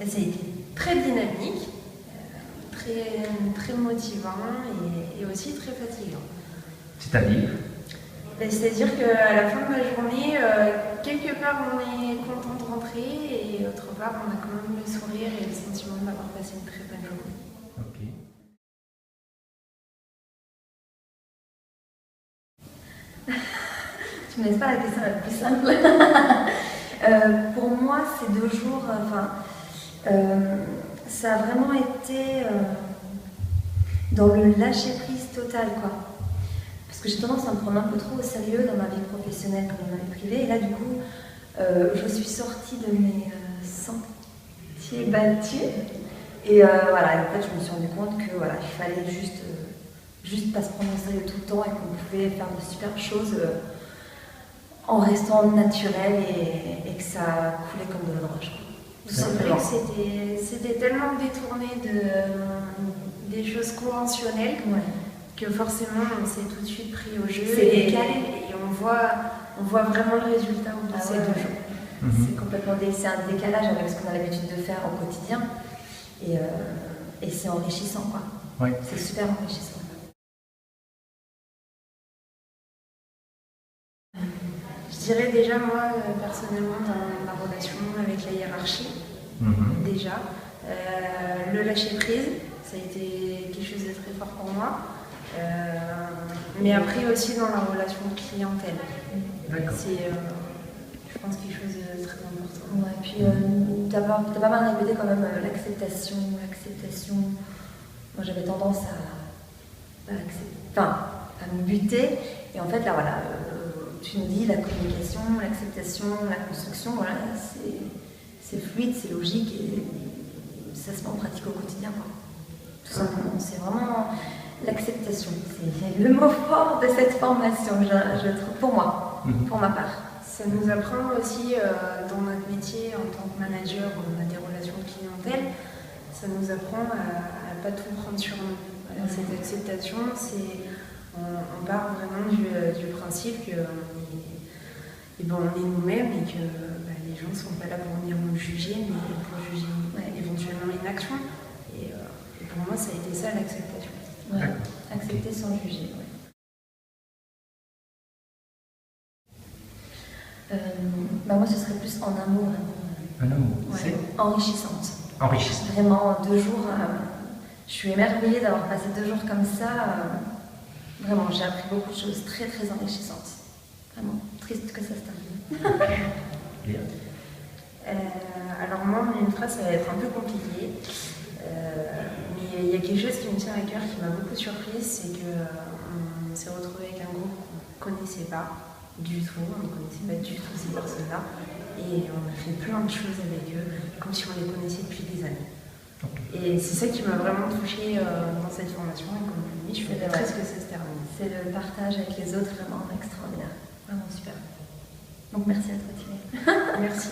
Et ça a été très dynamique, très motivant et aussi très fatigant. C'est-à-dire? C'est-à-dire qu'à la fin de la journée, quelque part on est content de rentrer et autre part on a quand même le sourire et le sentiment d'avoir passé une très bonne journée. Ok. Tu me laisses pas la question la plus simple. Pour moi, ces 2 jours, ça a vraiment été dans le lâcher-prise total, quoi. Parce que j'ai tendance à me prendre un peu trop au sérieux dans ma vie professionnelle comme dans ma vie privée. Et là, du coup, je suis sortie de mes sentiers battus. Et voilà, en fait, je me suis rendu compte que voilà, il fallait juste pas se prendre au sérieux tout le temps et qu'on pouvait faire de super choses en restant naturel et que ça coulait comme de l'eau de roche. C'est vrai que c'était tellement détourné des choses conventionnelles que forcément on s'est tout de suite pris au jeu et on voit vraiment le résultat au bout de ces 2 jours. C'est complètement c'est un décalage avec ce qu'on a l'habitude de faire au quotidien et c'est enrichissant, quoi. Oui. C'est super enrichissant. Je dirais déjà, moi, personnellement, dans ma relation avec la hiérarchie, déjà, le lâcher-prise, ça a été quelque chose de très fort pour moi. Mais après aussi dans la relation clientèle. C'est, je pense, quelque chose de très important. Ouais, et puis, t'as pas mal répété quand même l'acceptation. Moi, j'avais tendance à me buter. Et en fait, là, voilà, tu nous dis la communication, l'acceptation, la construction, voilà, c'est fluide, c'est logique et ça se met en pratique au quotidien, quoi. Tout simplement. C'est vraiment l'acceptation. C'est le mot fort de cette formation, je trouve, pour moi, pour ma part. Ça nous apprend aussi dans notre métier en tant que manager, on a des relations de clientèle, ça nous apprend à ne pas tout prendre sur nous. Voilà, cette acceptation, on part vraiment du principe qu'on est nous-mêmes et que les gens ne sont pas là pour venir nous juger, mais pour juger éventuellement une action. Et pour moi, ça a été ça l'acceptation. Ouais. Accepter sans juger. Moi, ce serait plus en amour. Un amour, c'est enrichissante. Enrichissante. Vraiment, 2 jours, je suis émerveillée d'avoir passé 2 jours comme ça. Vraiment, j'ai appris beaucoup de choses très très enrichissantes. Vraiment, triste que ça se termine. Alors moi, une phrase, ça va être un peu compliqué. Mais il y a quelque chose qui me tient à cœur, qui m'a beaucoup surprise, c'est qu'on s'est retrouvé avec un groupe qu'on ne connaissait pas du tout, on ne connaissait pas du tout ces personnes-là, et on a fait plein de choses avec eux, comme si on les connaissait depuis des années. Et c'est ça qui m'a vraiment touchée dans cette formation, et comme je l'ai dit, je suis triste que ça se termine. C'est le partage avec les autres vraiment extraordinaire, vraiment super. Donc merci à toi Thierry. Merci.